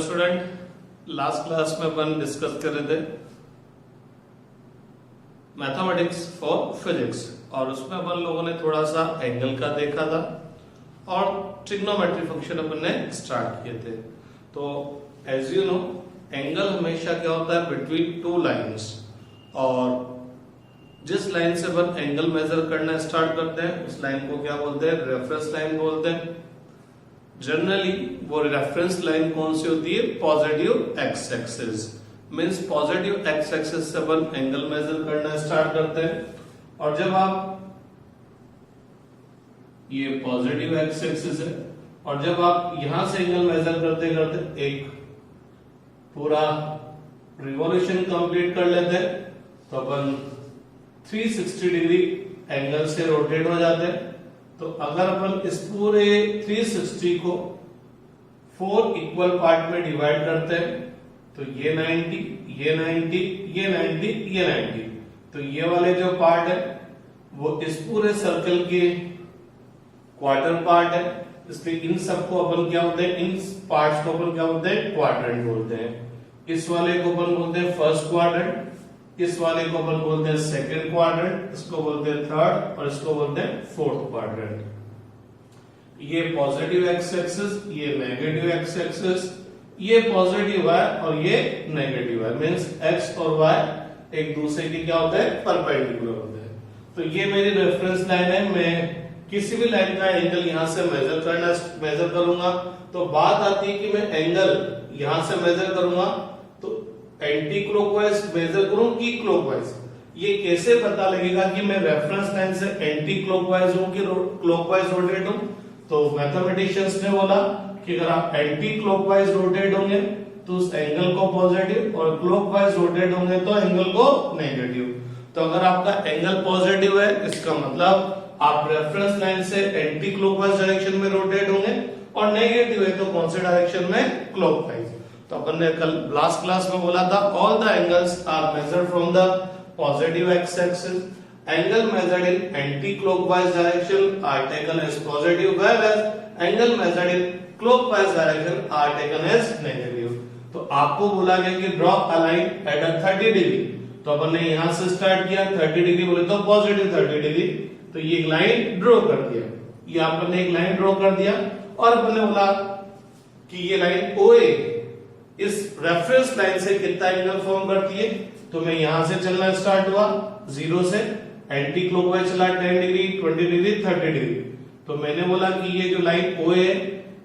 Student, last class में अपन discuss कर रहे थे मैथमेटिक्स फॉर फिजिक्स और उसमें अपन लोगों ने थोड़ा सा एंगल का देखा था और ट्रिग्नोमेट्री फंक्शन अपन ने स्टार्ट किए थे। तो एज यू नो एंगल हमेशा क्या होता है बिटवीन टू लाइंस, और जिस लाइन से अपन एंगल मेजर करना स्टार्ट करते हैं उस लाइन को क्या बोलते हैं, रेफरेंस लाइन बोलते हैं। जनरली वो रेफरेंस लाइन कौन सी होती है, positive x axis, means positive x axis से अपन एंगल मेजर करना स्टार्ट करते हैं। और जब आप ये पॉजिटिव एक्स एक्सिस है और जब आप यहां से एंगल मेजर करते करते एक पूरा रिवॉल्यूशन कंप्लीट कर लेते हैं तो अपन 360 डिग्री एंगल से रोटेट हो जाते हैं। तो अगर अपन इस पूरे 360 को 4 इक्वल पार्ट में डिवाइड करते हैं तो ये 90, ये 90, ये 90, ये 90, तो ये वाले जो पार्ट है वो इस पूरे सर्कल के क्वार्टर पार्ट है, इसलिए इन सबको अपन क्या बोलते हैं, इन पार्ट्स को अपन क्या बोलते हैं, क्वाड्रेंट बोलते हैं। इस वाले को अपन बोलते हैं फर्स्ट क्वाड्रेंट, इस वाले को अपन बोलते हैं सेकंड क्वाड्रेंट, इसको बोलते हैं थर्ड और इसको बोलते हैं फोर्थ क्वाड्रेंट। ये पॉजिटिव एक्स एक्सिस, ये नेगेटिव एक्स एक्सिस, ये पॉजिटिव है और ये नेगेटिव है, मींस एक्स और वाई एक दूसरे के क्या होते हैं, परपेंडिकुलर होते हैं। तो ये मेरी रेफरेंस लाइन है, मैं किसी भी लाइन का एंगल यहां से मेजर करूंगा तो बात आती है कि मैं एंगल यहां से मेजर करूंगा तो एंटी क्लॉकवाइज मेजर करूं कि क्लॉकवाइज, ये कैसे पता लगेगा कि मैं रेफरेंस लाइन से एंटी क्लॉकवाइज हूं कि क्लॉकवाइज रोटेट हूं। तो मैथमेटिशियंस ने बोला कि अगर आप एंटी क्लॉकवाइज रोटेट होंगे तो उस एंगल को पॉजिटिव और क्लॉकवाइज रोटेट होंगे तो एंगल को नेगेटिव। तो अगर आपका एंगल पॉजिटिव है इसका मतलब आप रेफरेंस लाइन से एंटी क्लॉकवाइज डायरेक्शन में रोटेट होंगे और नेगेटिव है तो कौन से डायरेक्शन में, क्लॉकवाइज। तो अपन ने कल लास्ट क्लास में बोला था all the angles are measured from the positive x axis, angle measured in anti clockwise direction are taken as positive, whereas angle measured in clockwise direction are taken as negative. तो आपको बोला गया कि draw a line at a 30 degree, तो अपन ने यहां से स्टार्ट किया 30 डिग्री बोले तो पॉजिटिव 30 डिग्री, तो ये एक लाइन ड्रॉ कर दिया, ये अपन ने एक लाइन ड्रॉ कर दिया और अपन ने बोला कि ये लाइन OA इस रेफरेंस लाइन से कितना एंगल फॉर्म करती है। तो मैं यहां से चलना स्टार्ट हुआ 0 से, एंटी क्लॉकवाइज चला 10 डिग्री, 20 डिग्री, 30 डिग्री। तो मैंने बोला कि ये जो लाइन OA है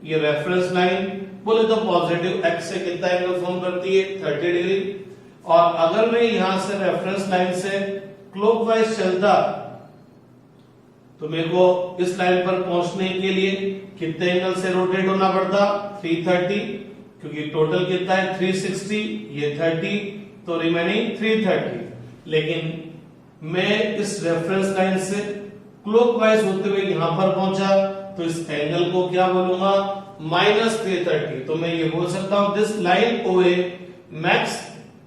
ये रेफरेंस लाइन बोले तो पॉजिटिव एक्स से कितना एंगल फॉर्म करती है, 30 डिग्री। और अगर मैं यहां से रेफरेंस लाइन से क्लॉकवाइज चलता तो मेरे को इस लाइन पर पहुंचने के लिए कितने एंगल से रोटेट होना पड़ता, 330, क्योंकि टोटल कितना है 360, ये 30, तो रिमेनिंग 330। लेकिन मैं इस रेफरेंस लाइन से क्लॉकवाइज होते हुए यहां पर पहुंचा तो इस एंगल को क्या बोलूंगा, -330। तो मैं ये बोल सकता हूं this line OA max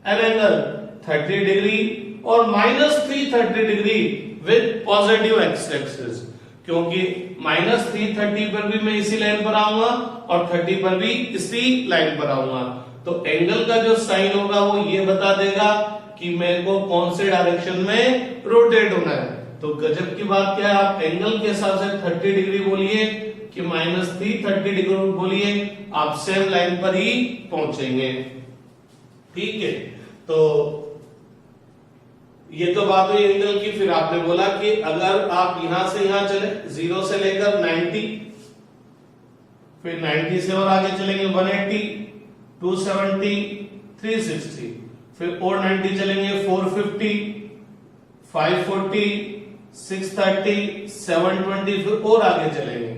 an angle 30 degree और -330 degree with positive x axis, क्योंकि -330 पर भी मैं इसी लाइन पर आऊंगा और 30 पर भी इसी लाइन पर आऊंगा। तो एंगल का जो साइन होगा वो ये बता देगा कि मेरे को कौन से डायरेक्शन में रोटेट होना है। तो गजब की बात क्या है, आप एंगल के हिसाब से 30 डिग्री बोलिए कि -330 डिग्री बोलिए, आप सेम लाइन पर ही पहुंचेंगे। ठीक है, तो ये तो बात हुई एंगल की। फिर आपने बोला कि अगर आप यहां से यहां चले 0 से लेकर 90, फिर 90 से और आगे चलेंगे 180, 270, 360, फिर और 90 चलेंगे 450, 540, 630, 720, फिर और आगे चलेंगे।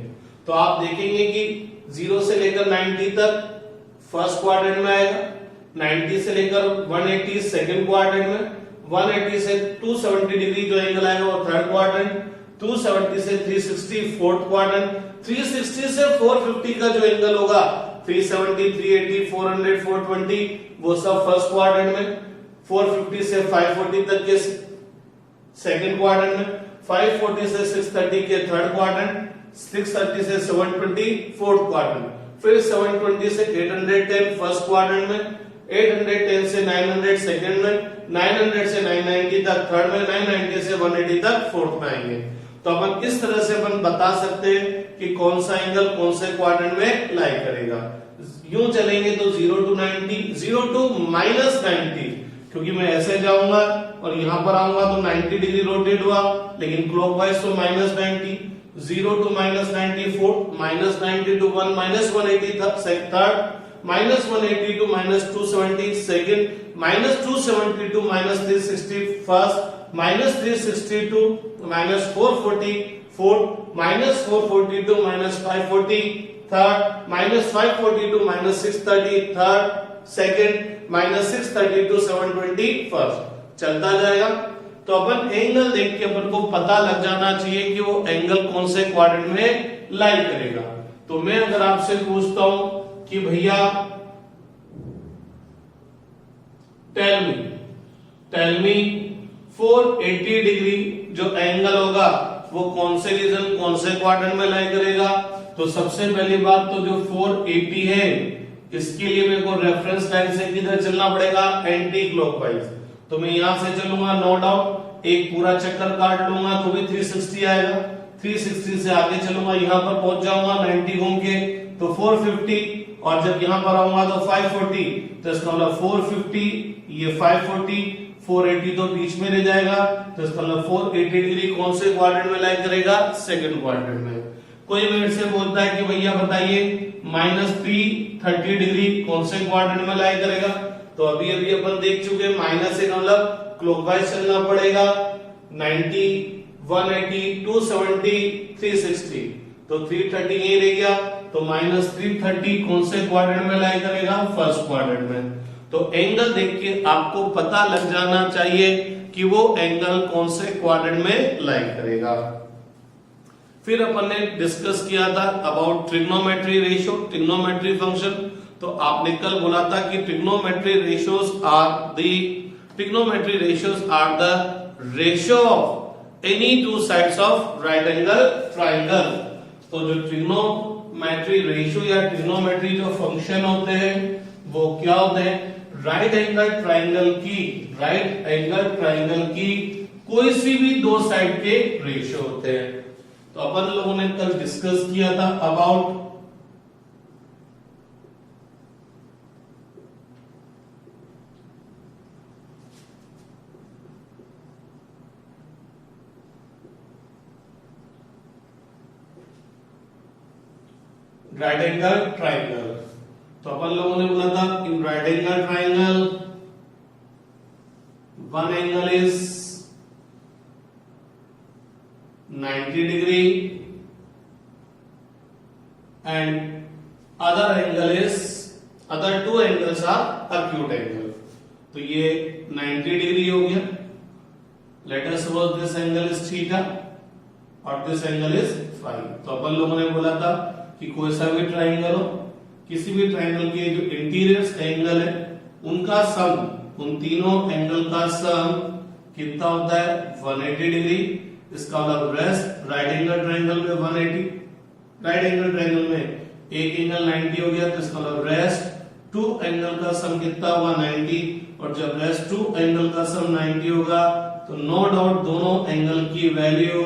तो आप देखेंगे कि 0 से लेकर 90 तक फर्स्ट क्वाड्रेंट में आएगा, 90 से लेकर 180 सेकंड क्वाड्रेंट में, 180 से 270 डिग्री जो एंगल आएगा वो थर्ड क्वाड्रेंट, 270 से 360 फोर्थ क्वाड्रेंट, 360 से 450 का जो एंगल होगा 370, 380, 400, 420 वो सब फर्स्ट क्वाड्रेंट में, 450 से 540 तक के सेकंड क्वाड्रेंट में, 540 से 630 के थर्ड क्वाड्रेंट, 630 से 720 फोर्थ क्वाड्रेंट, फिर 720 से 810 फर्स्ट क्वाड्रेंट में, 810 से 900 सेकंड में, 900 से 990 तक थर्ड में, 990 से 180 तक फोर्थ में आएंगे। तो अपन इस तरह से अपन बता सकते हैं कि कौन सा एंगल कौन से क्वाड्रेंट में लाई करेगा। यूं चलेंगे तो 0 to 90, 0 to -90, क्योंकि मैं ऐसे जाऊंगा और यहां पर आऊंगा तो 90 डिग्री रोटेट हुआ, लेकिन क्लॉकवाइज तो -90, 0 to -90 fourth, -90 to 1 -180 third, -180 to -270 second, -270 to -360 first, -360 to -440 fourth, -440 to -540 third, -540 to -630 third second, -630 to 720 first, चलता जाएगा। तो अपन एंगल देख के अपन को पता लग जाना चाहिए कि वो एंगल कौन से क्वाड्रेंट में लाई करेगा। तो मैं अगर आपसे पूछता हूं कि भैया टेल मी 480 डिग्री जो एंगल होगा वो कौन से रीजन कौन से क्वाड्रेंट में लाई करेगा। तो सबसे पहली बात तो जो 480 है इसके लिए मेरे को रेफरेंस लाइन से किधर चलना पड़ेगा, एंटी क्लॉकवाइज। तो मैं यहां से चलूंगा नो डाउट, एक पूरा चक्कर काट लूंगा तो भी 360 आएगा, 360 से आगे चलूंगा यहां पर पहुंच जाऊंगा 90 घूम के तो 450, और जब यहां पर आऊंगा तो 540, तो इसका मतलब 450 ये 540 480 तो बीच में रह जाएगा। तो इसका मतलब 480 डिग्री कौन से क्वाड्रेंट में लाई करेगा, सेकंड क्वाड्रेंट में। कोई मेरे से बोलता है कि भैया बताइए -330 डिग्री कौन से क्वाड्रेंट में लाई करेगा। तो अभी अभी अपन देख चुके माइनस से मतलब क्लॉकवाइज चलना पड़ेगा, 90 180 270 360, तो 330 यही रह गया। तो -330 कौन से क्वाड्रेंट में लाई करेगा, फर्स्ट क्वाड्रेंट में। तो एंगल देख के आपको पता लग जाना चाहिए कि वो एंगल कौन से क्वाड्रेंट में लाई करेगा। फिर अपन ने डिस्कस किया था about trigonometry ratio, trigonometry function. तो आपने कल बोला था कि trigonometry ratios are the ratio of any two sides of right angle triangle. तो जो ट्रिग्नोमेट्री रेशियो या ट्रिग्नोमेट्री जो फंक्शन होते हैं वो क्या होते हैं, राइट एंगल ट्राइंगल की कोई सी भी दो साइड के रेशियो होते हैं। तो अपन लोगों ने कल डिस्कस किया था अबाउट राइट एंगल ट्राइंगल। तो अपन लोगों ने बोला था in right angle triangle one angle is 90 degree and other two angles are acute angle। तो ये 90 डिग्री हो गया। Let us suppose this angle is theta और this angle is phi। तो अपन लोगों ने बोला था कि कोई सा भी ट्राइंगल हो, किसी भी ट्राइंगल के जो इंटीरियर एंगल है उनका सम, उन तीनों एंगल का सम कितना होता है, 180 डिग्री। इसका मतलब रेस्ट राइट एंगल ट्राइंगल में 180, राइट एंगल ट्राइंगल में एक एंगल 90 हो गया, तो इसका मतलब रेस्ट टू एंगल का सम कितना हुआ, 90। और जब रेस्ट टू एंगल का सम 90 होगा तो नो डाउट दोनों एंगल की वैल्यू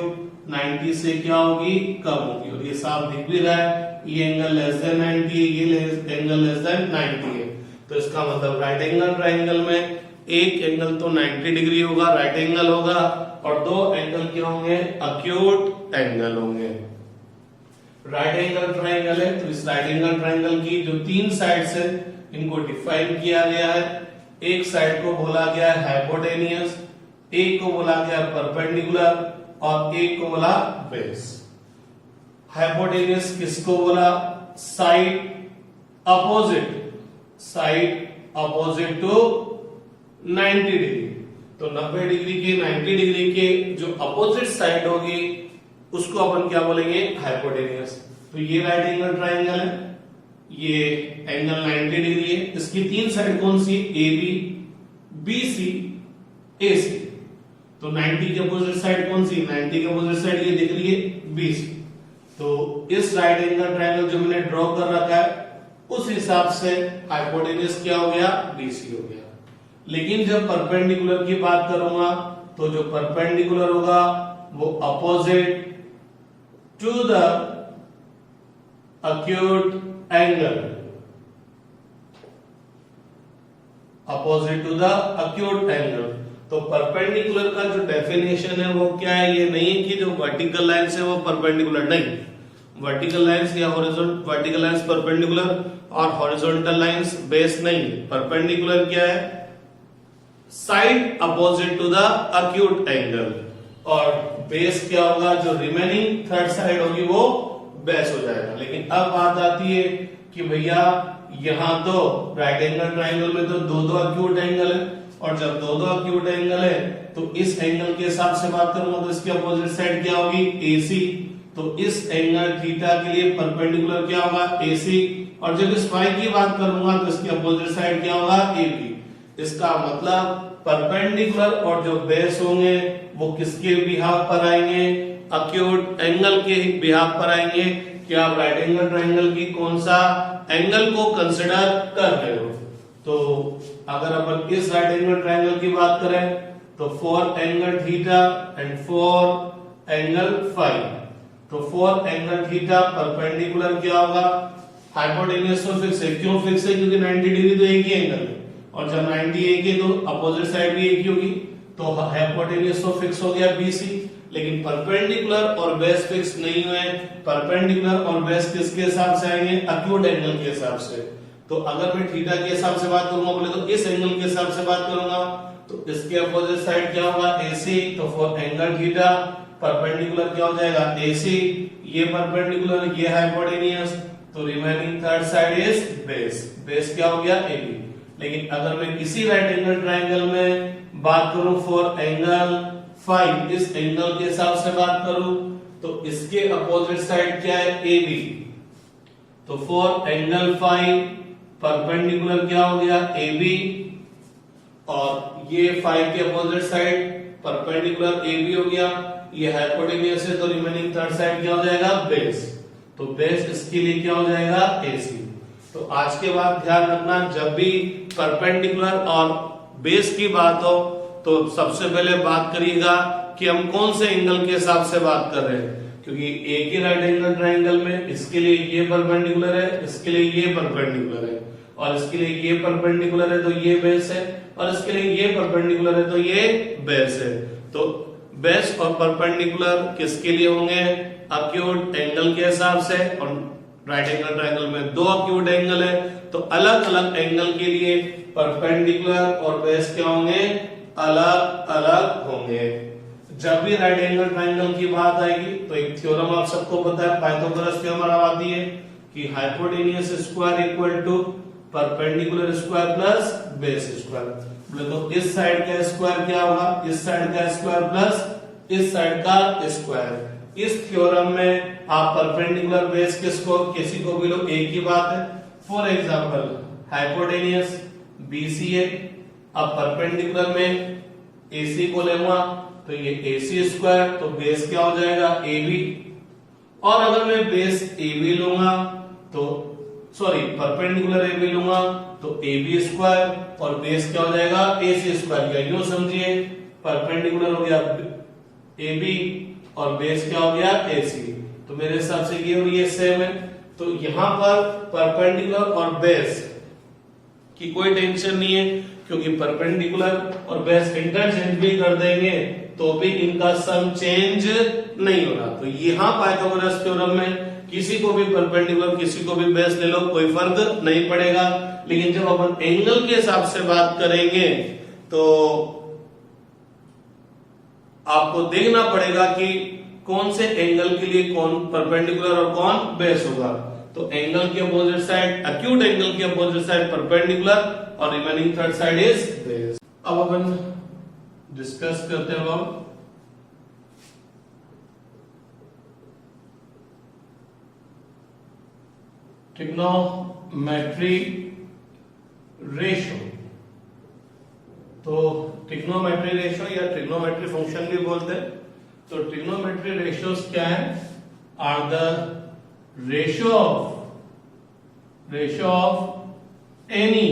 90 से क्या होगी, कम होगी। और ये साफ दिख भी रहा है, ये एंगल लेस देन 90 है, ये एंगल लेस देन 90 है। तो इसका मतलब राइट एंगल ट्राइंगल में एक एंगल तो 90 डिग्री होगा, राइट एंगल होगा, और दो एंगल क्या होंगे, एक्यूट एंगल होंगे। राइट एंगल ट्राइंगल है तो इस राइट एंगल ट्राइंगल की जो तीन साइड्स है इनको डिफाइन किया गया है। एक साइड को बोला गया है हाइपोटेनियस, एक को बोला गया परपेंडिकुलर और एक को बोला बेस। हाइपोटेनियस किसको बोला, साइड अपोजिट टू 90 डिग्री। तो 90 डिग्री के 90 डिग्री के जो अपोजिट साइड होगी उसको अपन क्या बोलेंगे, हाइपोटेनियस। तो ये राइट एंगल ट्राइंगल है, ये एंगल 90 डिग्री है, इसकी तीन साइड कौन सी, ए बी, बी सी, ए सी। तो 90 के अपोजिट साइड कौन सी, 90 के अपोजिट साइड ये दिख रही है बी सी। तो इस राइट एंगल ट्राइंगल जो मैंने ड्रॉ कर रखा है उस हिसाब से हाइपोटेन्यूज क्या हो गया, BC हो गया। लेकिन जब परपेंडिकुलर की बात करूंगा तो जो परपेंडिकुलर होगा वो opposite to the acute angle, opposite to the acute angle। तो परपेंडिकुलर का जो डेफिनेशन है वो क्या है, ये नहीं है कि जो वर्टिकल लाइंस है वो परपेंडिकुलर, नहीं, वर्टिकल लाइंस या हॉरिजॉन्टल, वर्टिकल लाइंस परपेंडिकुलर और हॉरिजॉन्टल लाइंस बेस नहीं। परपेंडिकुलर क्या है, side opposite to the acute angle, और बेस क्या होगा, जो रिमेनिंग थर्ड साइड होगी वो बेस हो जाएगा। लेकिन अब बात आती है कि भैया यहां तो राइट एंगल ट्राइंगल में तो दो acute एंगल है, और जब दो acute एंगल है तो इस एंगल के हिसाब से बात करूंगा तो इसकी अपोजिट साइड क्या होगी, AC। तो इस एंगल थीटा के लिए परपेंडिकुलर क्या होगा, AC, और जब इस फाई की बात करूंगा तो इसकी अपोजिट साइड क्या होगा, AB। इसका मतलब परपेंडिकुलर और जो बेस होंगे वो किसके बिहाफ पर आएंगे, acute एंगल के बिहाफ पर आएंगे कि आप राइट एंगल ट्राइंगल की कौन सा एंगल को कंसिडर कर रहे हो। तो अगर अपन इस राइट एंगल ट्राइंगल की बात करें तो 4 angle theta and 4 angle phi. तो 4 एंगल थीटा परपेंडिकुलर क्या होगा, हाइपोटेन्यूज तो फिक्स है। क्यों फिक्स है, क्योंकि 90 डिग्री तो एक ही एंगल है, और जब 90 एक है तो अपोजिट साइड भी एक ही होगी, तो हाइपोटेन्यूज तो फिक्स हो गया BC। लेकिन परपेंडिकुलर और बेस फिक्स नहीं हुए। परपेंडिकुलर और बेस किसके हिसाब से आएंगे, acute एंगल के हिसाब से। तो अगर मैं थीटा के हिसाब से बात करूंगा बोले तो इस एंगल के हिसाब से बात करूंगा तो इसके अपोजिट साइड क्या होगा, AC। तो फॉर एंगल थीटा परपेंडिकुलर क्या हो जाएगा, AC, ये परपेंडिकुलर, ये हाइपोटेन्यूज, तो remaining third side is base. Base क्या हो गया, AB। लेकिन अगर मैं इसी राइट एंगल ट्राइंगल में बात करूं फॉर एंगल फाई, इस एंगल के हिसाब से बात करूं तो इसके अपोजिट साइड क्या है, AB। तो फॉर एंगल फाई परपेंडिकुलर क्या हो गया, AB, और ये फाई के अपोजिट साइड परपेंडिकुलर AB हो गया। ये हाइपोटेन्यूज है तो रिमेनिंग थर्ड साइड क्या हो जाएगा, बेस। तो बेस इसके लिए क्या हो जाएगा, AC। तो आज के बाद ध्यान रखना, जब भी परपेंडिकुलर और बेस की बात हो तो सबसे पहले बात करिएगा कि हम कौन से एंगल के हिसाब से बात कर रहे हैं, क्योंकि एक ही राइट एंगल ट्राइंगल में इसके लिए ये परपेंडिकुलर है, इसके लिए ये परपेंडिकुलर है, और इसके लिए ये परपेंडिकुलर है तो ये बेस है, और इसके लिए ये परपेंडिकुलर है तो ये बेस है। तो बेस और परपेंडिकुलर किसके लिए होंगे, acute एंगल के हिसाब से, और राइट एंगल ट्राइंगल में दो acute एंगल है तो अलग अलग एंगल के लिए परपेंडिकुलर और बेस क्या होंगे, अलग अलग होंगे। जब भी राइट एंगल ट्राइंगल की बात आएगी तो एक थ्योरम आप सबको पता है, पाइथागोरस थ्योरम आती है कि hypotenuse square equal to perpendicular square plus base square. बोले तो इस साइड का स्क्वायर क्या होगा, इस साइड का स्क्वायर प्लस इस साइड का स्क्वायर। इस थ्योरम में आप परपेंडिकुलर बेस किसको किसी को भी लो, एक ही बात है। फॉर एग्जांपल हाइपोटेन्यूज BC है, अब परपेंडिकुलर में AC को लेऊंगा तो ये AC स्क्वायर, तो बेस क्या हो जाएगा, AB। और अगर मैं बेस AB लूंगा तो सॉरी परपेंडिकुलर AB लूंगा तो AB स्क्वायर, और बेस क्या हो जाएगा, AC स्क्वायर। या यूं समझिए परपेंडिकुलर हो गया AB और बेस क्या हो गया, AC। तो मेरे हिसाब से ये और ये सेम है। तो यहां पर परपेंडिकुलर और बेस की कोई टेंशन नहीं है, क्योंकि परपेंडिकुलर और बेस इंटरचेंज भी कर देंगे तो भी इनका सम चेंज नहीं होगा। तो यहां पाइथागोरस थ्योरम में किसी को भी परपेंडिकुलर किसी को भी बेस ले लो, कोई फर्क नहीं पड़ेगा। लेकिन जब अपन एंगल के हिसाब से बात करेंगे तो आपको देखना पड़ेगा कि कौन से एंगल के लिए कौन परपेंडिकुलर और कौन बेस होगा। तो एंगल के अपोजिट साइड, एक्यूट एंगल के अपोजिट साइड परपेंडिकुलर और remaining third side is base. अब अपन डिस्कस करते हैं अब ट्रिग्नोमेट्री रेशियो। तो ट्रिग्नोमेट्री रेशियो या ट्रिग्नोमेट्री फंक्शन भी बोलते हैं। तो ट्रिग्नोमेट्री रेशियोज क्या है, are the ratio of ratio of any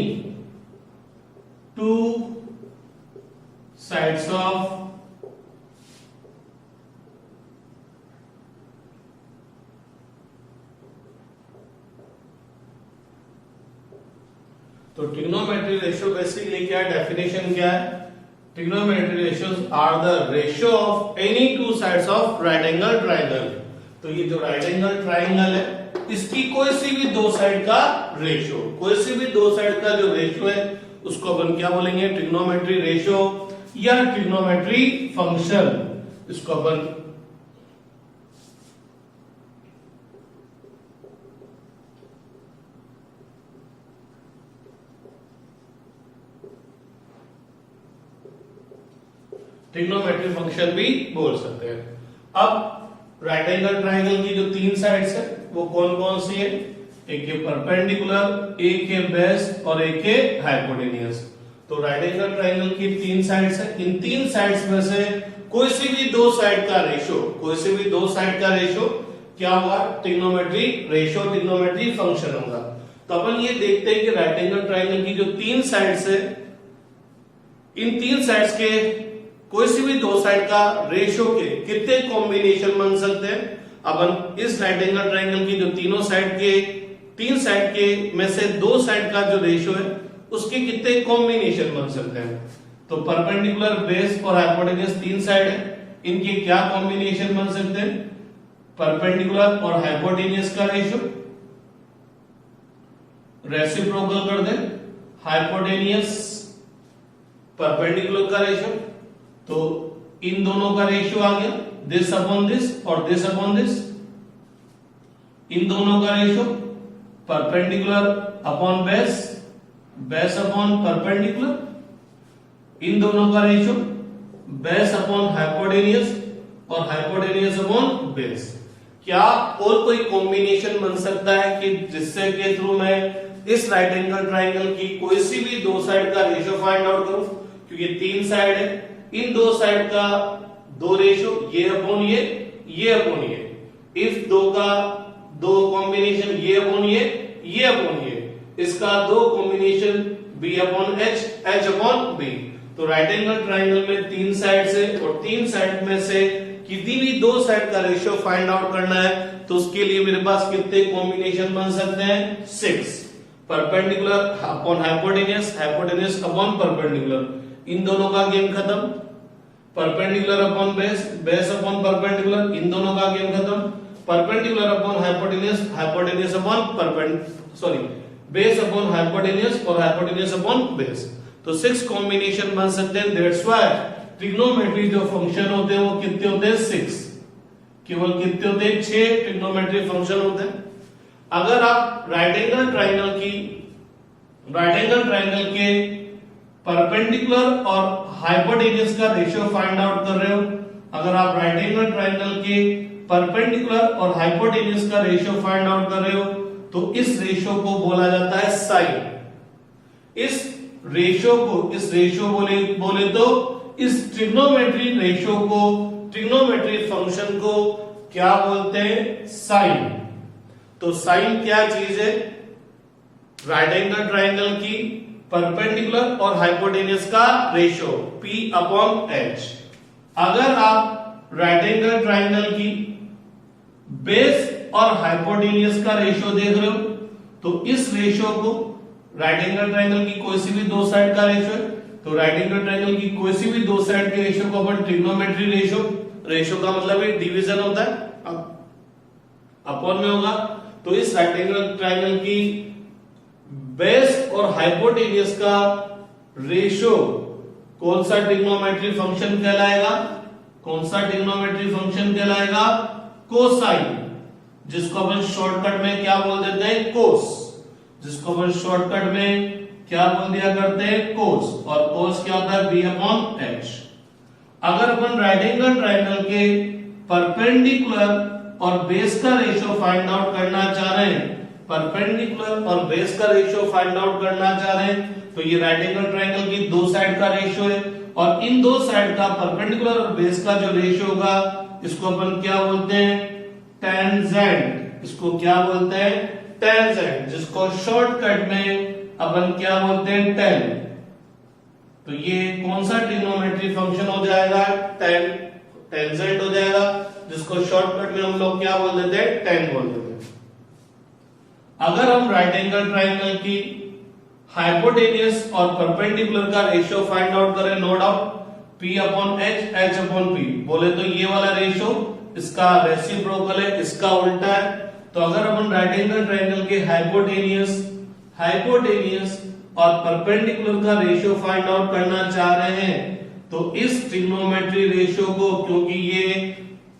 two sides of तो ट्रिग्नोमेट्री रेशियो बेसिकली क्या है, डेफिनेशन क्या है? Trigonometry ratios are the ratio of any two sides of right angle triangle. तो ये जो राइट एंगल ट्रायंगल है इसकी कोई सी भी दो साइड का रेशियो, कोई सी भी दो साइड का जो रेशियो है उसको अपन क्या बोलेंगे? ट्रिग्नोमेट्री रेशियो या ट्रिग्नोमेट्री फंक्शन। इसको अपन ट्रिग्नोमेट्री फंक्शन भी बोल सकते हैं। अब राइट एंगल ट्रायंगल की जो तीन साइड्स है वो कौन कौन सी है? एक है परपेंडिकुलर, एक है बेस और एक है हाइपोटेन्यूस। तो राइट एंगल ट्रायंगल की तीन साइड्स है, इन तीन साइड्स में से कोई सी भी दो साइड का रेशियो, कोई सी भी दो साइड का रेशियो क्या होगा? ट्रिग्नोमेट्री रेशियो, ट्रिग्नोमेट्री फंक्शन होगा। तो अपन ये देखते हैं कि राइट एंगल ट्रायंगल की जो तीन साइड्स है, इन तीन साइड्स के कोई सी भी दो साइड का रेशियो के कितने कॉम्बिनेशन बन सकते हैं? अपन इस राइट एंगल ट्रायंगल की जो तीनों साइड के, तीन साइड के में से दो साइड का जो रेशियो है उसके कितने कॉम्बिनेशन बन सकते हैं? तो परपेंडिकुलर, बेस और हाइपोटेन्यूस तीन साइड है, इनके क्या कॉम्बिनेशन बन सकते हैं? परपेंडिकुलर और हाइपोटेन्यूस का रेशियो रेसिप्रोकल कर दे, हाइपोटेन्यूस परपेंडिकुलर का रेशियो, तो इन दोनों का रेशियो आ गया दिस अपॉन दिस और दिस अपॉन दिस। इन दोनों का ratio perpendicular upon base, base upon perpendicular. इन दोनों का रेशियो बेस अपॉन हाइपोटेन्यूस और हाइपोटेन्यूस अपॉन बेस। क्या और कोई कॉम्बिनेशन बन सकता है कि जिससे के थ्रू मैं इस राइट एंगल ट्रायंगल की कोई सी भी दो साइड का रेशियो फाइंड आउट करूं? क्योंकि तीन साइड है, इन दो साइड का दो रेशियो ये अपॉन ये अपॉन ये। इस दो का दो कॉम्बिनेशन ये अपॉन ये अपॉन ये। इसका दो combination B upon H upon B. तो राइट एंगल ट्रायंगल में तीन साइड से और तीन साइड में से किसी भी दो साइड का रेशियो फाइंड आउट करना है तो उसके लिए मेरे पास कितने कॉम्बिनेशन बन सकते हैं? 6। Perpendicular upon hypotenuse, hypotenuse upon perpendicular, इन दोनों का गेम खत्म। Perpendicular upon base, base upon perpendicular, इन दोनों का गेम खत्म। Perpendicular upon hypotenuse, hypotenuse upon base upon hypotenuse और हाइपोटेन्यूस अपॉन बेस। तो 6 कॉम्बिनेशन बन सकते हैं। दैट्स व्हाई ट्रिग्नोमेट्री जो फंक्शन होते हैं वो कितने होते हैं? 6। केवल कितने होते हैं? 6 ट्रिग्नोमेट्री फंक्शन होते हैं। अगर आप राइट एंगल ट्रायंगल के परपेंडिकुलर और हाइपोटेन्यूस का रेशियो फाइंड आउट कर रहे हो, अगर आप राइट एंगल ट्रायंगल के परपेंडिकुलर और हाइपोटेन्यूस का रेशियो फाइंड आउट कर रहे हो तो इस रेशियो को बोला जाता है साइन। इस रेशियो बोले तो इस ट्रिग्नोमेट्री रेशियो को, ट्रिग्नोमेट्री फंक्शन को क्या बोलते हैं? साइन। तो साइन क्या चीज है? राइट एंगल ट्रायंगल की परपेंडिकुलर और हाइपोटेन्यूस का रेशियो P अपॉन H। अगर आप राइट एंगल ट्रायंगल की बेस और हाइपोटेन्यूस का रेशियो देख रहे हो तो इस रेशियो को, राइट एंगल ट्रायंगल की कोई सी भी दो साइड का रेशियो है तो राइट एंगल ट्रायंगल की कोई सी भी दो साइड के रेशियो को अपन ट्रिग्नोमेट्री रेशियो का मतलब है डिवीजन होता है, अपॉन में होगा। तो इस राइट एंगल ट्रायंगल की बेस और हाइपोटेन्यूस का रेशियो कौन सा ट्रिग्नोमेट्री फंक्शन कहलाएगा? कौन सा ट्रिग्नोमेट्री फंक्शन कहलाएगा? कोसाइन, जिसको अपन शॉर्टकट में क्या बोल देते हैं? कोस। जिसको अपन शॉर्टकट में क्या बोल दिया करते हैं? कोस। और कोस क्या होता है? B upon H. अगर अपन राइट एंगल ट्रायंगल के परपेंडिकुलर और बेस का रेशियो फाइंड आउट करना चाह रहे हैं, परपेंडिकुलर और बेस का रेशियो फाइंड आउट करना चाह रहे हैं तो ये राइट एंगल ट्रायंगल की दो साइड का रेशियो है और इन दो साइड का परपेंडिकुलर और बेस का जो रेशियो होगा इसको अपन क्या बोलते हैं? टेंजेंट। इसको क्या बोलते हैं? टेंजेंट, जिसको शॉर्टकट में अपन क्या बोलते हैं, टेन। तो ये कौन सा ट्रिग्नोमेट्री फंक्शन हो जाएगा, टेंजेंट हो जाएगा, जिसको शॉर्टकट में हम लोग क्या बोल देते हैं, टेन बोल देते हैं। अगर हम राइट एंगल ट्राइंगल की हाइपोटेनियस और परपेंडिकुलर का रेशियो फाइंड आउट करें, no doubt P upon H, H upon P बोले तो ये वाला रेशियो इसका रेसिप्रोकल है, इसका उल्टा है। तो अगर अपन राइट एंगल ट्राइंगल के हाइपोटेनियस और परपेंडिकुलर का रेशियो फाइंड आउट करना चाह रहे हैं, तो इस ट्रिग्नोमेट्री रेशियो को, क्योंकि ये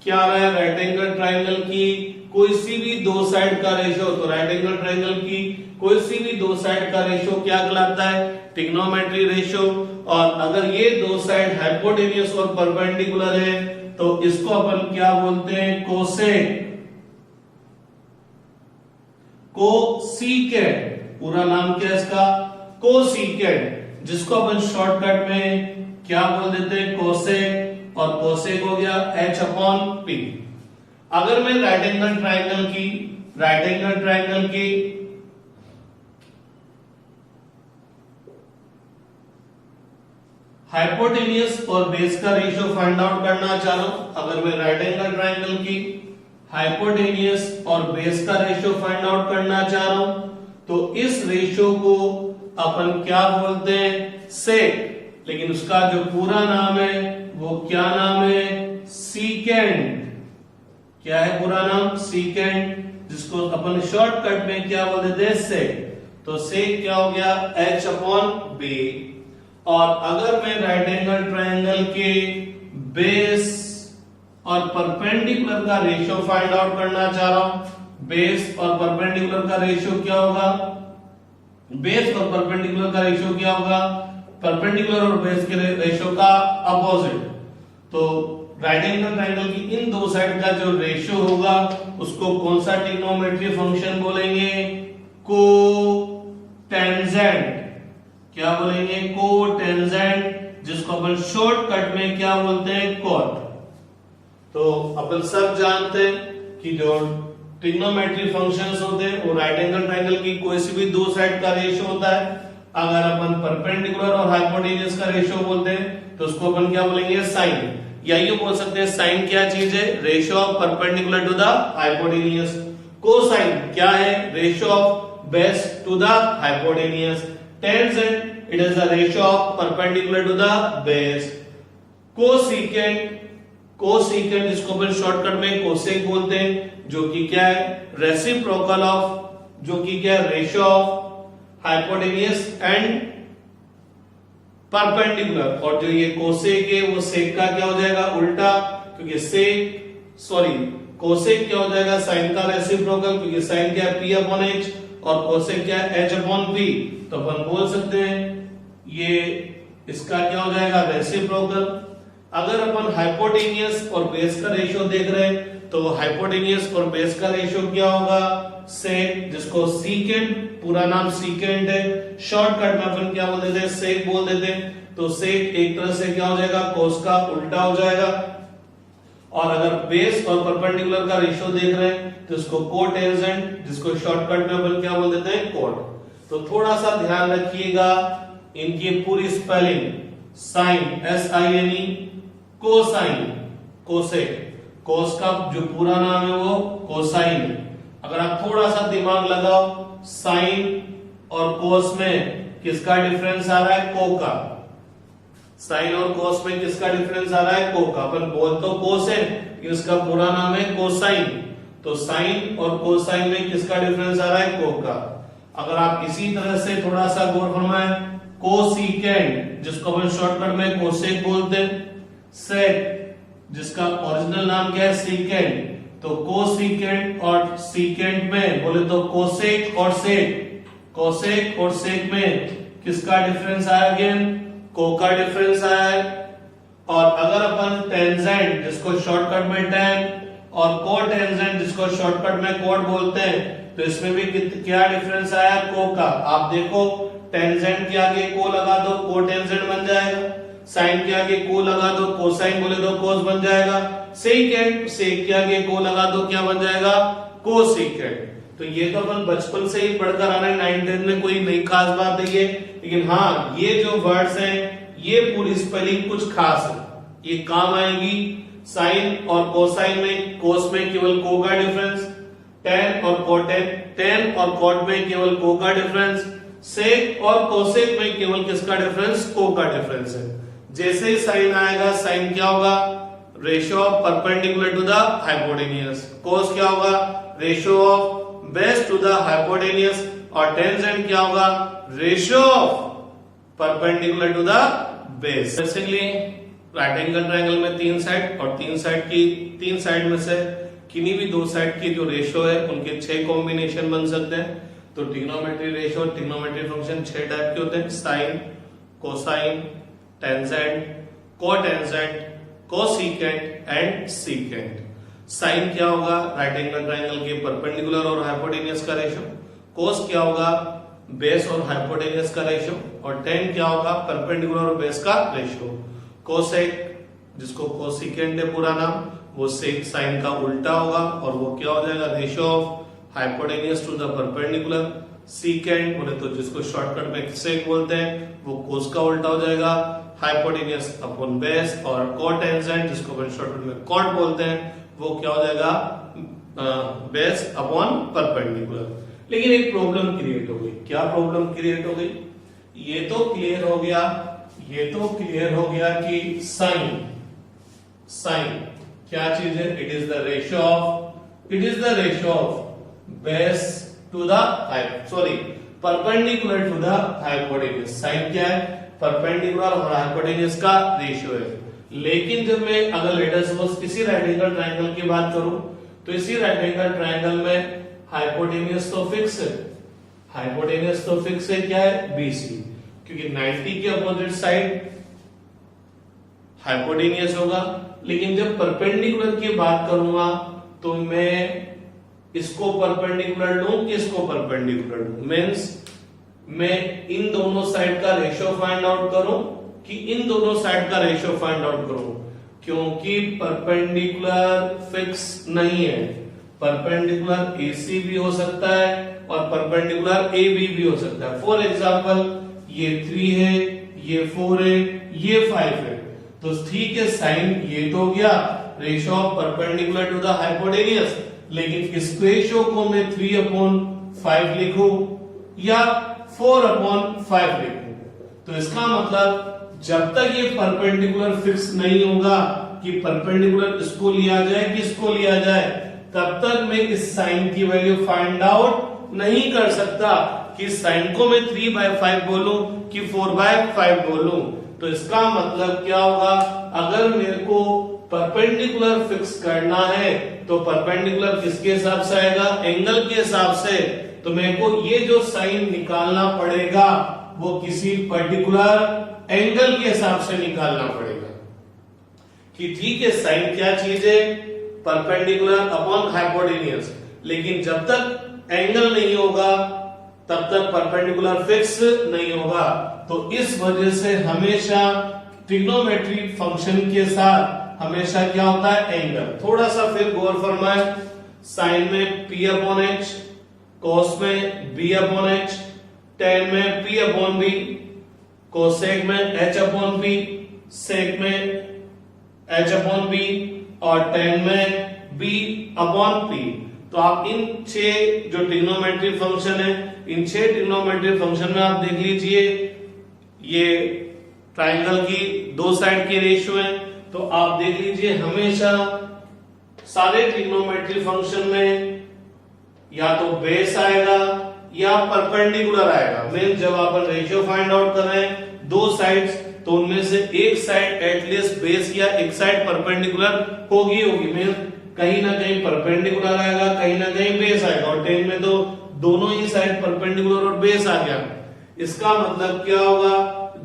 क्या है, राइट एंगल ट्राइंगल की कोई सी भी दो साइड का रेशियो, तो राइट एंगल ट्राइंगल की कोई सी भी दो साइड का रेशियो क्या कहलाता है, ट्रिग्नोमेट्री रेशियो। और अगर ये दो साइड हाइपोटेनियस और परपेंडिकुलर है तो इसको अपन क्या बोलते हैं, कोसेकेंट। पूरा नाम क्या है इसका, कोसेकेंट, जिसको अपन शॉर्टकट में क्या बोल देते हैं, कोसेक, और कोसेक हो गया H अपॉन P। अगर मैं राइट एंगल ट्राइंगल की हाइपोटेनियस और बेस का रेशियो फाइंड आउट करना चाह रहा हूं, अगर मैं राइट एंगल ट्राइंगल की हाइपोटेनियस और बेस का रेशियो फाइंड आउट करना चाह रहा हूं, तो इस रेशियो को अपन क्या बोलते हैं, सेक, लेकिन उसका जो पूरा नाम है वो क्या नाम है, सीकेंड। क्या है पूरा नाम, सीकेंड, जिसको अपन शॉर्टकट में क्या बोल देते हैं, सेक। तो सेक क्या हो गया, H अपॉन B। और अगर मैं राइट एंगल ट्राइंगल के बेस और परपेंडिकुलर का रेशियो फाइंड आउट करना चाह रहा हूं, बेस और परपेंडिकुलर का रेशियो क्या होगा, बेस और परपेंडिकुलर का रेशियो क्या होगा, परपेंडिकुलर और बेस के रेशियो का अपोजिट। तो राइट एंगल ट्राइंगल की इन दो साइड का जो रेशियो होगा उसको कौन सा ट्रिग्नोमेट्री फंक्शन बोलेंगे, कोटेंजेंट। क्या बोलेंगे, कोटेंजेंट, जिसको अपन शॉर्टकट में क्या बोलते हैं, कोट। तो अपन सब जानते हैं कि जो ट्रिग्नोमेट्री फंक्शंस होते हैं वो राइट एंगल ट्राइंगल की कोई सी भी दो साइड का रेशियो होता है। अगर अपन परपेंडिकुलर और हाइपोटेनियस का रेशियो बोलते हैं तो उसको अपन क्या बोलेंगे, साइन। या ये बोल सकते हैं साइन क्या चीज है, ratio of perpendicular to the hypotenuse. Cosine क्या है, ratio of base to the hypotenuse. Tangent, it is the ratio of perpendicular to the base. Cosecant जिसको अपन शॉर्टकट में कोसेक बोलते हैं, जो कि क्या है, रेसिप्रोकल ऑफ, जो कि क्या है, ratio of hypotenuse and perpendicular. और जो ये कोसेक है वो सेक का क्या हो जाएगा, उल्टा, क्योंकि कोसेक क्या हो जाएगा, साइन का रेसिप्रोकल, क्योंकि साइन क्या है, P अपॉन H, और कोसेक क्या है, H अपॉन P। तो अपन बोल सकते हैं ये इसका क्या हो जाएगा, रेसिप्रोकल। अगर अपन हाइपोटेनियस और बेस का रेशियो देख रहे हैं तो हाइपोटेनियस और बेस का रेशियो क्या होगा, सेक, जिसको सीकेंट, पूरा नाम सीकेंट है, शॉर्टकट में अपन क्या बोल देते हैं, सेक बोल देते हैं। तो सेक एक तरह से क्या हो जाएगा, कोस का उल्टा हो जाएगा। और अगर बेस और परपेंडिकुलर का रेशियो देख रहे हैं तो इसको कोटेंजेंट, जिसको शॉर्टकट में अपन क्या बोल देते हैं, कोट। तो थोड़ा सा ध्यान रखिएगा इनकी पूरी spelling, sine SINE, cosine, cosec, cos का जो पूरा नाम है वो कोसाइन। अगर आप थोड़ा सा दिमाग लगाओ, साइन और कोस में किसका डिफरेंस आ रहा है, को का। साइन और कोस में किसका डिफरेंस आ रहा है, को का। अपन बोल तो कोस है, इसका पूरा नाम है कोसाइन। तो साइन और कोसाइन में किसका डिफरेंस आ रहा है, को का। अगर आप इसी तरह से थोड़ा सा गौर फरमाएं, कोसेकेंट, जिसको अपन शॉर्टकट में कोसेक बोलते हैं, सेक, जिसका ओरिजिनल नाम क्या है, सीकेंट। तो कोसेकेंट और सीकेंट में बोले तो कोसेक और सेक, कोसेक और सेक में किसका डिफरेंस आया, अगेन को का डिफरेंस आया है। और अगर अपन टेंजेंट, जिसको शॉर्टकट में टेन, और कोटेंजेंट, जिसको शॉर्टकट में कोट बोलते हैं, तो इसमें भी क्या डिफरेंस आया, को का। आप देखो, टेंजेंट के आगे को लगा दो, कोटेंजेंट बन जाएगा। साइन के आगे को लगा दो, कोसाइन बोले तो कोस बन जाएगा। सेकेंट, सेक के आगे को लगा दो, क्या बन जाएगा, कोसेकेंट। तो ये तो अपन बचपन से ही पढ़कर आ रहे हैं, 9th में कोई नई खास बात नहीं है। लेकिन हाँ, ये जो वर्ड्स हैं ये पूरी स्पेलिंग कुछ खास है, ये काम आएगी। साइन और कोसाइन में, कोस में केवल को का डिफरेंस, टेन और कोटेन, टेन और कोट में केवल को का डिफरेंस, सेक और कोसेक में केवल किसका डिफरेंस, को का डिफरेंस है। जैसे ही साइन आएगा, साइन क्या होगा, ratio of perpendicular to the hypotenuse, cos क्या होगा, ratio of base to the hypotenuse, और टेंजेंट क्या होगा, ratio of perpendicular to the base. Basically right angle triangle में तीन साइड, और तीन साइड में से किन्हीं भी दो साइड की जो रेशियो है उनके 6 कॉम्बिनेशन बन सकते हैं। तो trigonometry ratio, trigonometry function 6 type के होते हैं, sine, cosine, tangent, cotangent, cosecant and secant. Sine क्या होगा, राइट एंगल ट्रायंगल के परपेंडिकुलर और हाइपोटेन्यूज का रेशियो, कोस क्या होगा, बेस और हाइपोटेन्यूज का रेशियो, और टेन क्या होगा, परपेंडिकुलर और बेस का रेशियो। कोसेक, जिसको कोसिकेंट है पूरा नाम, वो सेक साइन का उल्टा होगा, और वो क्या हो जाएगा, ratio of hypotenuse to the perpendicular. Secant बोले तो जिसको शॉर्टकट में सेक बोलते हैं, वो कोस का उल्टा हो जाएगा, हाइपोटेन्यूज अपॉन बेस। और कोटेंजेंट, जिसको अपन शॉर्टकट में कॉट बोलते हैं, वो क्या हो जाएगा, बेस अपॉन परपेंडिकुलर। लेकिन एक प्रॉब्लम क्रिएट हो गई। क्या प्रॉब्लम क्रिएट हो गई, ये तो क्लियर हो गया कि साइन क्या चीज है, it is the ratio of base to the perpendicular to the hypotenuse. Sine क्या है, परपेंडिकुलर और हाइपोटेन्यूज का रेशियो है। लेकिन जब मैं अगर लेटर सपोज इसी राइट एंगल ट्रायंगल की बात करूं, तो इसी राइट एंगल ट्रायंगल में हाइपोटेन्यूज तो फिक्स है, क्या है, BC, क्योंकि 90 के अपोजिट साइड हाइपोटेन्यूज होगा। लेकिन जब परपेंडिकुलर की बात करूंगा तो मैं इसको परपेंडिकुलर लूं कि इसको परपेंडिकुलर लूं, मींस मैं इन दोनों साइड का रेशियो फाइंड आउट करूं कि इन दोनों साइड का रेशियो फाइंड आउट करूं, क्योंकि परपेंडिकुलर फिक्स नहीं है। परपेंडिकुलर AC भी हो सकता है और परपेंडिकुलर AB भी हो सकता है। फॉर एग्जांपल ये 3 है, ये 4 है, ये 5 है, तो ठीक है, साइन ये तो हो गया ratio of perpendicular to the hypotenuse. लेकिन इस रेशियो को मैं 3/5 लिखूं या 4/5 लिखूं, तो इसका मतलब जब तक ये परपेंडिकुलर फिक्स नहीं होगा कि परपेंडिकुलर इसको लिया जाए कि इसको लिया जाए, तब तक मैं इस साइन की वैल्यू फाइंड आउट नहीं कर सकता कि साइन को मैं 3/5 बोलूं कि 4/5 बोलूं। तो इसका मतलब क्या होगा, अगर मेरे को परपेंडिकुलर फिक्स करना है तो परपेंडिकुलर किसके हिसाब से आएगा, एंगल के हिसाब से। तो मेरे को ये जो साइन निकालना पड़ेगा वो किसी पर्टिकुलर एंगल के हिसाब से निकालना पड़ेगा कि ठीक है, साइन क्या चीज है, परपेंडिकुलर अपॉन हाइपोटेन्यूज। लेकिन जब तक एंगल नहीं होगा तब तक परपेंडिकुलर फिक्स नहीं होगा। तो इस वजह से हमेशा ट्रिग्नोमेट्री फंक्शन के साथ हमेशा क्या होता है, एंगल। थोड़ा सा फिर गौर फरमाए, साइन में P/H, कोस में B/H, टेन में P/B, कोसेक में H/P, सेक में H/P और टेन में B/P। तो आप इन 6 जो ट्रिग्नोमेट्री फंक्शन है, इन 6 ट्रिग्नोमेट्री फंक्शन में आप देख लीजिए, ये ट्रायंगल की 2 साइड के रेशियो है। तो आप देख लीजिए, हमेशा सारे ट्रिग्नोमेट्री फंक्शन में या तो बेस आएगा या परपेंडिकुलर आएगा। मीन जब अपन रेशियो फाइंड आउट कर रहे हैं 2 साइड्स, तो उनमें से एक साइड एटलीस्ट बेस या एक साइड परपेंडिकुलर होगी। मीन कहीं ना कहीं परपेंडिकुलर आएगा, कहीं ना कहीं बेस आएगा, और 10 में तो दोनों ही साइड परपेंडिकुलर और बेस आ गया। इसका मतलब क्या होगा,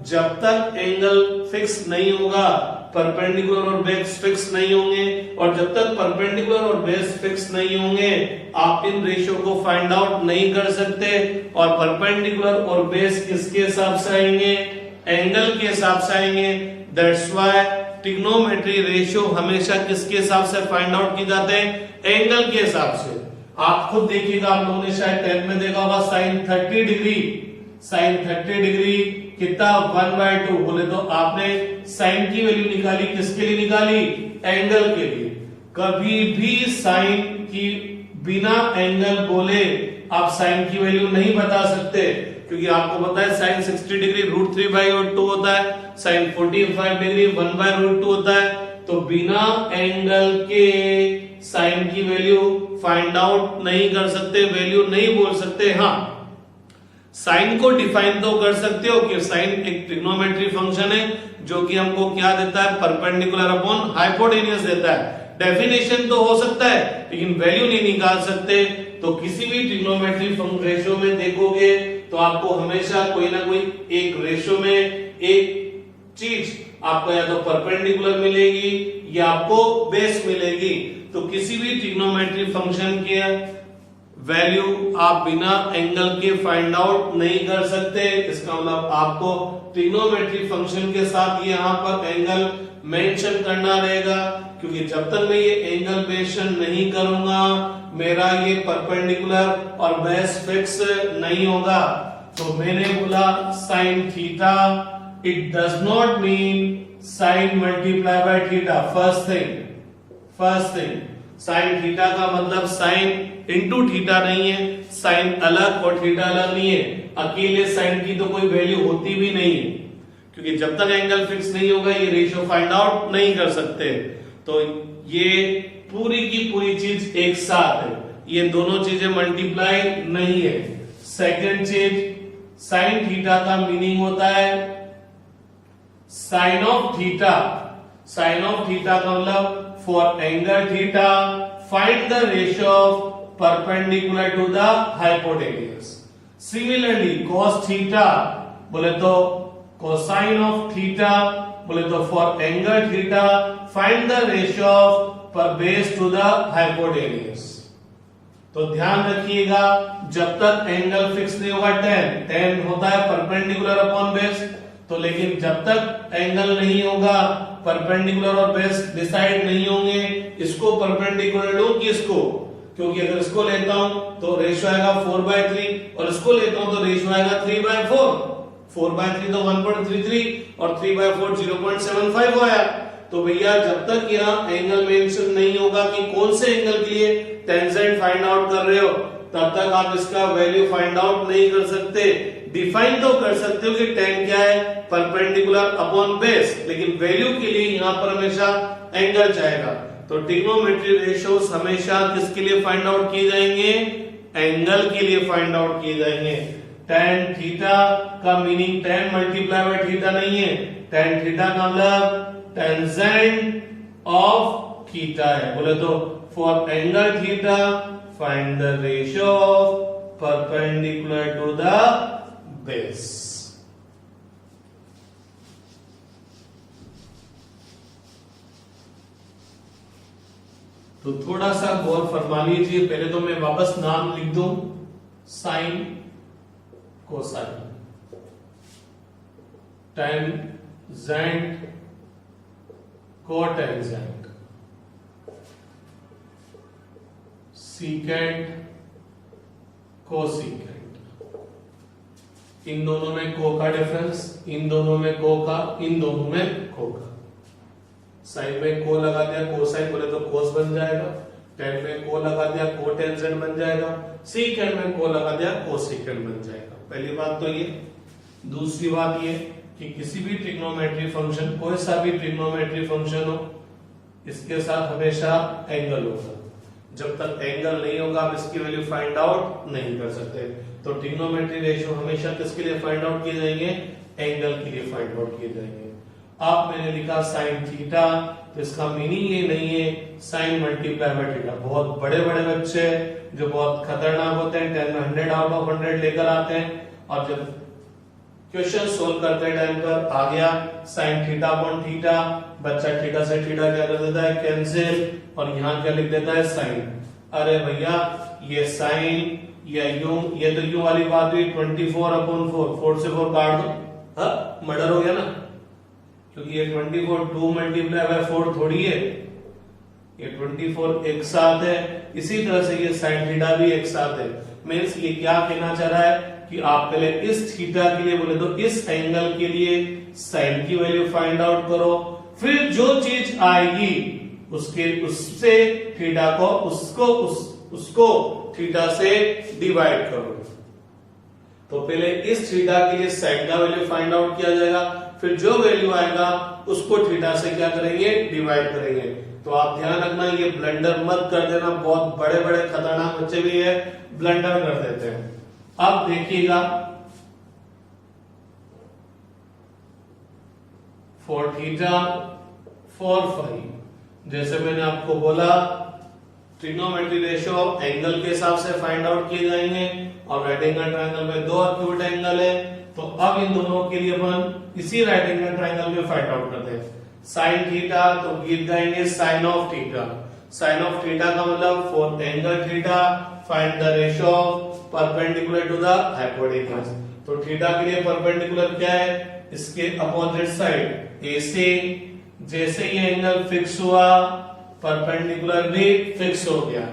जब तक एंगल फिक्स नहीं होगा परपेंडिकुलर और बेस फिक्स नहीं होंगे, और जब तक परपेंडिकुलर और बेस फिक्स नहीं होंगे आप इन रेशियो को फाइंड आउट नहीं कर सकते। और परपेंडिकुलर और बेस किसके हिसाब से आएंगे, एंगल के हिसाब से आएंगे। दैट्स व्हाई ट्रिग्नोमेट्री रेशियो हमेशा किसके हिसाब से फाइंड आउट की जाते हैं, एंगल के हिसाब से। आप खुद देखिएगा, आप लोगों ने शायद 10 में देखा होगा साइन 30 डिग्री, साइन 30 डिग्री कितना 1/2। बोले तो आपने साइन की वैल्यू निकाली, किसके लिए निकाली? एंगल के लिए। कभी भी साइन की बिना एंगल बोले आप साइन की वैल्यू नहीं बता सकते, क्योंकि आपको पता है साइन 60 डिग्री √3/2 होता है, साइन 45 डिग्री 1/√2 होता है। तो बिना एंगल के साइन की वैल्यू फाइंड आउट नहीं कर सकते, वैल्यू नहीं बोल सकते। हाँ, साइन को डिफाइन तो कर सकते हो कि साइन एक ट्रिग्नोमेट्री फंक्शन है जो कि हमको क्या देता है? परपेंडिकुलर अपॉन हाइपोटेन्यूज देता है। डेफिनेशन तो हो सकता है लेकिन वैल्यू नहीं निकाल सकते। तो किसी भी ट्रिग्नोमेट्री रेशियो में देखोगे तो आपको हमेशा कोई ना कोई एक रेशियो में एक चीज आपको या तो परपेंडिकुलर मिलेगी या आपको बेस मिलेगी। तो किसी भी ट्रिग्नोमेट्री फंक्शन के वैल्यू आप बिना एंगल के फाइंड आउट नहीं कर सकते। इसका मतलब आपको ट्रिग्नोमेट्री फंक्शन के साथ यहाँ पर एंगल मेंशन करना रहेगा, क्योंकि जब तक मैं ये एंगल मेंशन नहीं करूंगा मेरा ये परपेंडिकुलर और बेस फिक्स नहीं होगा। तो मैंने बोला sine theta, it does not mean sine multiply by theta. First thing sine theta का मतलब साइन इंटू थीटा नहीं है, साइन अलग और थीटा अलग नहीं है। अकेले साइन की तो कोई वैल्यू होती भी नहीं है, क्योंकि जब तक एंगल फिक्स नहीं होगा ये रेशियो फाइंड आउट नहीं कर सकते। तो ये पूरी की पूरी चीज एक साथ है, ये दोनों चीजें मल्टीप्लाई नहीं है। सेकंड चीज, साइन थीटा का मीनिंग होता है sine of theta. Sine of theta का मतलब for angle theta find the ratio of perpendicular to the hypotenuse. Similarly cos theta बोले तो कोसाइन ऑफ थीटा, बोले तो for angle theta find the ratio of पर base to the hypotenuse. तो ध्यान रखिएगा, जब तक एंगल फिक्स नहीं होगा tan होता है परपेंडिकुलर अपॉन बेस। तो लेकिन जब तक एंगल नहीं होगा परपेंडिकुलर और बेस डिसाइड नहीं होंगे, इसको परपेंडिकुलर लो कि इसको, क्योंकि अगर इसको लेता हूं तो रेशियो आएगा 4/3 और इसको लेता हूं तो रेशियो आएगा 3/4। 4/3 तो 1.33 और 3/4 0.75 आया। तो भैया जब तक यहाँ एंगल मेंशन नहीं होगा कि कौन से एंगल के लिए टेंजेंट फाइंड आउट कर रहे हो, तब तक आप इसका वैल्यू फाइंड आउट नहीं कर सकते। डिफाइन तो कर सकते हो कि tan क्या है? परपेंडिकुलर अपॉन बेस, लेकिन वैल्यू के लिए यहाँ पर हमेशा एंगल जाएगा। तो ट्रिग्नोमेट्री रेशियोज हमेशा किसके लिए फाइंड आउट किए जाएंगे? एंगल के लिए फाइंड आउट किए जाएंगे। tan थीटा का meaning tan multiply by theta नहीं है, tan थीटा का मतलब टेंजेंट ऑफ थीटा है। बोले तो for angle theta find the ratio of perpendicular to the base. तो थोड़ा सा गौर फरमा लीजिए। पहले तो मैं वापस नाम लिख दूं, sine cosine, tangent cotangent, secant cosecant. इन दोनों में को का डिफरेंस, इन दोनों में को का, इन दोनों में को का। साइन में को लगा दिया कोसाइन बोले तो कोस बन जाएगा, टेन में को लगा दिया कोटेंजेंट बन जाएगा, सीकेंट में को लगा दिया कोसीकेंट बन जाएगा। पहली बात तो ये। दूसरी बात ये कि किसी भी ट्रिग्नोमेट्री फंक्शन, कोई सा भी ट्रिग्नोमेट्री फंक्शन हो, इसके साथ हमेशा एंगल होगा। जब तक एंगल नहीं होगा आप इसकी वैल्यू फाइंड आउट नहीं कर सकते। तो ट्रिग्नोमेट्री रेशियो हमेशा किसके लिए फाइंड आउट किए जाएंगे? एंगल के लिए फाइंड आउट किए जाएंगे। अब मैंने लिखा साइन थीटा, तो इसका मीनिंग ये नहीं है साइन मल्टीप्लाई बाय थीटा। बहुत बड़े बड़े बच्चे जो बहुत खतरनाक होते हैं 10 में 100 आउट ऑफ 100 लेकर आते हैं, और जब क्वेश्चन सोल्व करते टाइम पर आ गया साइन थीटा अपॉन थीटा, बच्चा थीटा से थीटा क्या कर देता है? कैंसिल, और यहाँ क्या लिख देता है? साइन। अरे भैया ये साइन या यूं, ये तो यूं वाली बात हुई 24/4, 4 से 4 काट दो, हाँ मर्डर हो गया ना, क्योंकि ये 24 2 मल्टीप्लाई बाय 4 थोड़ी है, ये 24 एक साथ है, इसी तरह से ये साइन थीटा भी एक साथ है। मीन्स ये क्या कहना चाह रहा है कि आप पहले इस थीटा के लिए बोले तो इस एंगल के लिए साइन की वैल्यू फाइंड आउट करो, फिर जो चीज आएगी उससे थीटा को उसको थीटा से डिवाइड करो। तो पहले इस थीटा के लिए साइन का वैल्यू फाइंड आउट किया जाएगा, फिर जो वैल्यू आएगा उसको थीटा से क्या करेंगे, डिवाइड करेंगे। तो आप ध्यान रखना, ये ब्लंडर मत कर देना, बहुत बड़े बड़े खतरनाक बच्चे भी है ब्लंडर कर देते हैं। अब देखिएगा फॉर थीटा फॉर फाई, जैसे मैंने आपको बोला ट्रिग्नोमेट्री रेशियो एंगल के हिसाब से फाइंड आउट किए जाएंगे, और राइट एंगल ट्रायंगल में दो एक्यूट एंगल है, तो अब इन दोनों के लिए अपन इसी राइट एंगल ट्रायंगल में फाइंड आउट करते हैं। साइन थीटा तो गीत गाएंगे sine of theta. Sine of theta का मतलब for angle theta find the ratio perpendicular to the hypotenuse. तो थीटा के लिए परपेंडिकुलर क्या है, इसके अपोजिट साइड AC। जैसे ये एंगल फिक्स हुआ परपेंडिकुलर भी फिक्स हो गया,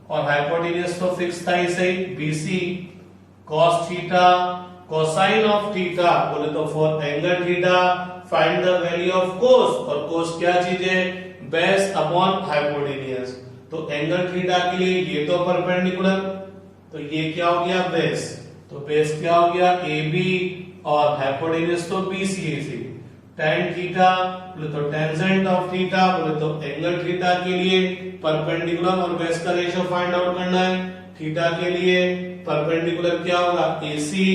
और हाइपोटेन्यूज तो फिक्स था ही सही BC। cos theta cosine of theta बोले तो for angle theta find the value of cos, और cos क्या चीज है, बेस अपॉन हाइपोटेन्यूज। तो एंगल थीटा के लिए ये तो परपेंडिकुलर, तो ये क्या हो गया बेस, तो बेस क्या हो गया AB, और हाइपोटेन्यूज तो BC। tan थीटा बोले तो टेंजेंट ऑफ थीटा बोले तो एंगल थीटा के लिए परपेंडिकुलर और बेस का रेशियो फाइंड आउट करना है। थीटा के लिए परपेंडिकुलर क्या होगा AC,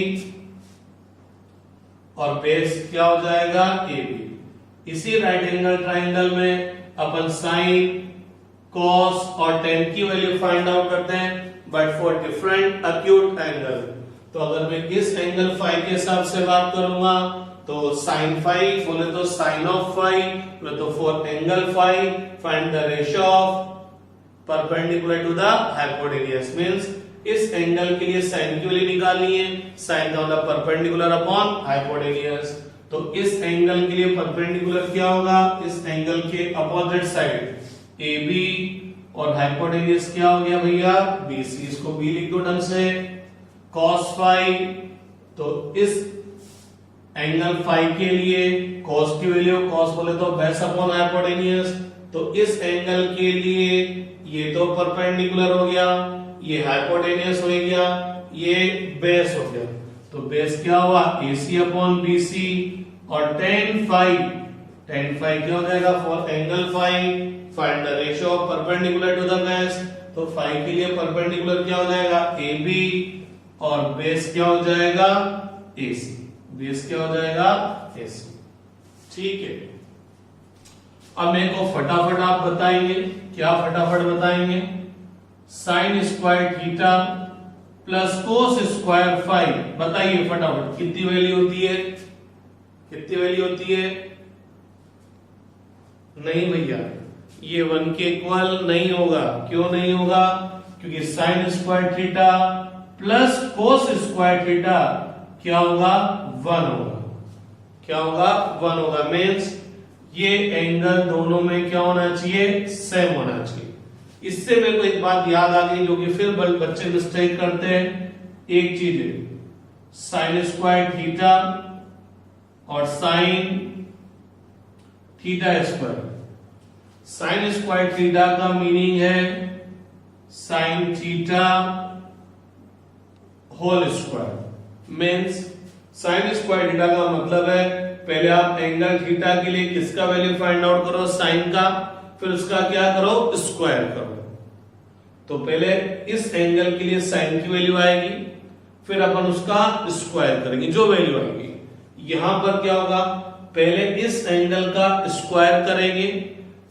और बेस क्या हो जाएगा AB। इसी राइट एंगल ट्रायंगल में अपन साइन कॉस और टेन की वैल्यू फाइंड आउट करते हैं, but for different acute angle. तो अगर मैं इस एंगल फाई के हिसाब से बात करूंगा तो साइन फाई बोले तो साइन ऑफ फाई बोले तो for angle phi find the ratio of perpendicular to the hypotenuse. Means इस एंगल के लिए साइन की वैल्यू निकालनी है, साइन का मतलब परपेंडिकुलर अपॉन हाइपोटेन्यूज। तो इस एंगल के लिए परपेंडिकुलर क्या होगा, इस एंगल के अपोजिट साइड AB, और हाइपोटेन्यूज क्या हो गया भैया BC। इसको B लिख दो ढंग से। cos फाई, तो इस एंगल फाई के लिए cos की वैल्यू, cos बोले तो बेस अपॉन हाइपोटेन्यूज, तो इस एंगल के लिए ये तो परपेंडिकुलर हो गया, ये हाइपोटेन्यूज हो गया, ये बेस हो गया। तो बेस क्या हुआ AC अपॉन BC, और tan फाई क्या हो जाएगा for angle phi find the ratio of perpendicular to the base. तो फाई के लिए परपेंडिकुलर क्या हो जाएगा AB, और बेस क्या हो जाएगा AC। बेस क्या हो जाएगा AC। ठीक है, अब मेरे को फटाफट आप बताएंगे, क्या फटाफट बताएंगे, sine square theta plus cos square phi, बताइए फटाफट कितनी वैल्यू होती है, कितनी वैल्यू होती है। नहीं भैया, ये 1 के इक्वल नहीं होगा। क्यों नहीं होगा, क्योंकि sign square theta plus cos square theta क्या होगा 1 होगा। क्या होगा 1 होगा। मीन्स ये एंगल दोनों में क्या होना चाहिए, सेम होना चाहिए। इससे मेरे को एक बात याद आ गई जो कि फिर बच्चे मिस्टेक करते हैं। एक चीज है साइन स्क्वायर थीटा और sine theta square. Sine square theta का मीनिंग है sine theta whole square. Means sine square theta का मतलब है पहले आप एंगल थीटा के लिए किसका वैल्यू फाइंड आउट करो, साइन का, फिर उसका क्या करो, स्क्वायर करो। तो पहले इस एंगल के लिए साइन की वैल्यू आएगी, फिर अपन उसका स्क्वायर करेंगे जो वैल्यू आएगी। यहां पर क्या होगा, पहले इस एंगल का स्क्वायर करेंगे,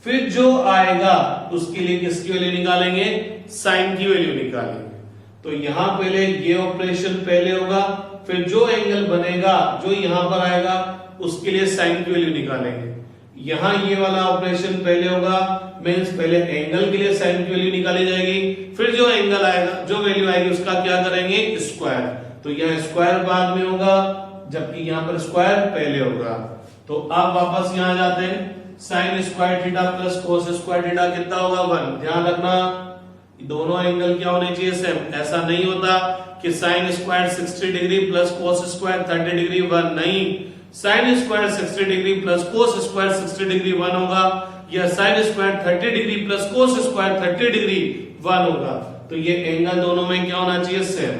फिर जो आएगा उसके लिए किसकी वैल्यू निकालेंगे, साइन की वैल्यू निकालेंगे। तो यहां पहले ये ऑपरेशन पहले होगा, फिर जो एंगल बनेगा जो यहां पर आएगा उसके लिए साइन की वैल्यू निकालेंगे। यहां ये वाला ऑपरेशन पहले होगा, मींस पहले एंगल के लिए साइन की वैल्यू निकाली जाएगी, फिर जो एंगल आएगा जो वैल्यू आएगी उसका क्या करेंगे, स्क्वायर। तो यह स्क्वायर बाद में होगा जबकि यहां पर स्क्वायर पहले होगा। तो अब वापस यहां जाते हैं, sign square theta plus cos square theta कितना होगा 1। ध्यान रखना दोनों एंगल क्या होने चाहिए सेम। ऐसा नहीं होता कि sine square 60 degree plus cos square 30 degree 1, नहीं, sine square 60 degree plus cos square 60 degree 1 होगा, या sine square 30 degree plus cos square 30 degree 1 होगा। तो ये एंगल दोनों में क्या होना चाहिए सेम।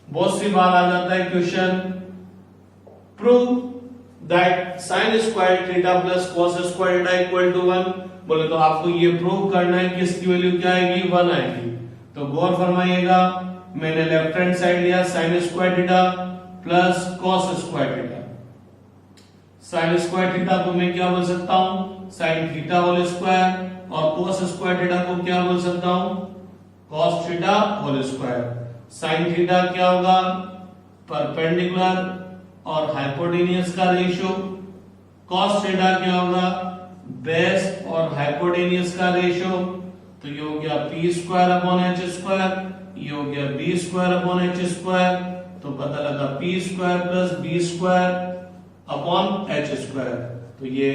बहुत सी बार आ जाता है question, prove that sine square theta plus cos square theta equal to 1। बोले तो आपको ये प्रूव करना है कि इसकी वैल्यू क्या आएगी, 1 आएगी। तो गौर फरमाइएगा, मैंने लेफ्ट हैंड साइड लिया sine square theta plus cos square theta. Sine square theta को मैं क्या बोल सकता हूं, साइन थीटा होल स्क्वायर, और कॉस स्क्वायर थीटा को क्या बोल सकता हूं, cos theta whole square. Sine theta क्या होगा, परपेंडिकुलर और हाइपोटेन्यूज का रेशियो। कॉस थीटा क्या होगा, बेस और हाइपोटेन्यूज का रेशियो। तो ये हो गया P square upon H square, ये हो गया B square upon H square. तो पता लगा P square plus B square upon H square. तो ये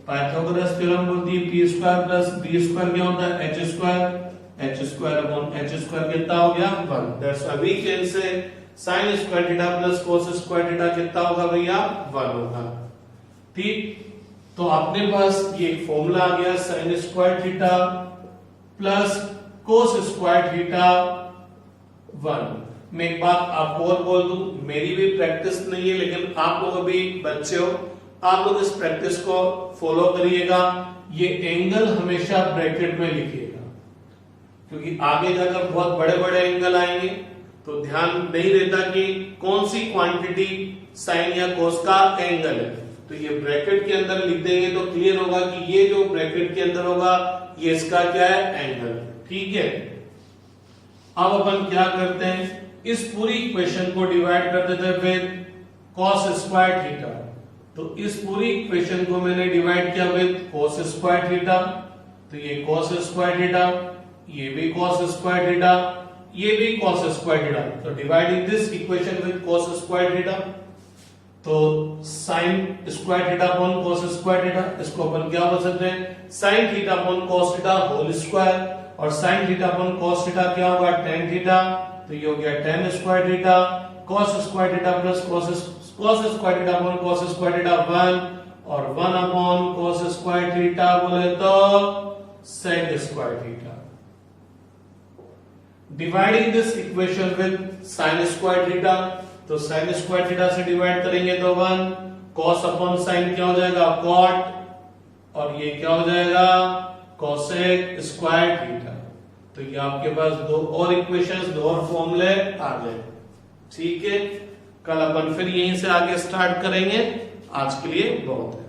पाइथागोरस थ्योरम बोलती है P square plus B square क्या होता है, H square upon H square कितना हो गया 1। That's why we can say sine square theta plus cos square theta कितना होगा भैया, 1 होगा। ठीक, तो अपने पास ये फॉर्मूला आ गया sign square theta plus cos square theta 1। मैं एक बात आपको और बोल दूं, मेरी भी प्रैक्टिस नहीं है, लेकिन आप लोग अभी बच्चे हो, आप लोग इस प्रैक्टिस को फॉलो करिएगा। ये एंगल हमेशा ब्रैकेट में लिखिएगा, क्योंकि आगे जाकर बहुत बड़े बड़े एंगल आएंगे तो ध्यान नहीं रहता कि कौन सी क्वांटिटी साइन या कोस का एंगल है। तो ये ब्रैकेट के अंदर लिख देंगे तो क्लियर होगा कि ये जो ब्रैकेट के अंदर होगा ये इसका क्या है, एंगल। ठीक है, अब अपन क्या करते हैं, इस पूरी इक्वेशन को डिवाइड कर देते हैं फिर cos स्क्वायर थीटा। तो इस पूरी इक्वेशन को मैंने डिवाइड किया विद cos स्क्वायर थीटा। तो ये cos स्क्वायर थीटा, ये भी cos स्क्वायर थीटा, ये भी cos स्क्वायर थीटा। तो dividing this equation with cos square theta, तो sin square theta upon cos square theta, इसको अपन क्या बोल सकते हैं, sin theta upon cos theta whole square. और sin theta upon cos theta क्या होगा, tan थीटा। तो ये हो गया tan square theta, cos square theta plus cos square theta upon cos square theta 1, और 1 अपॉन cos स्क्वायर थीटा बोले तो sec square theta. Dividing this equation with sin square theta, तो sin स्क्वायर थीटा से divide करेंगे तो 1, cos upon sin क्या हो जाएगा, cot, और ये क्या हो जाएगा, cosec स्क्वायर थीटा। तो ये आपके पास दो और इक्वेशंस, दो और फॉर्मूले आ गए। ठीक है, कल अपन फिर यहीं से आगे स्टार्ट करेंगे। आज के लिए बहुत है।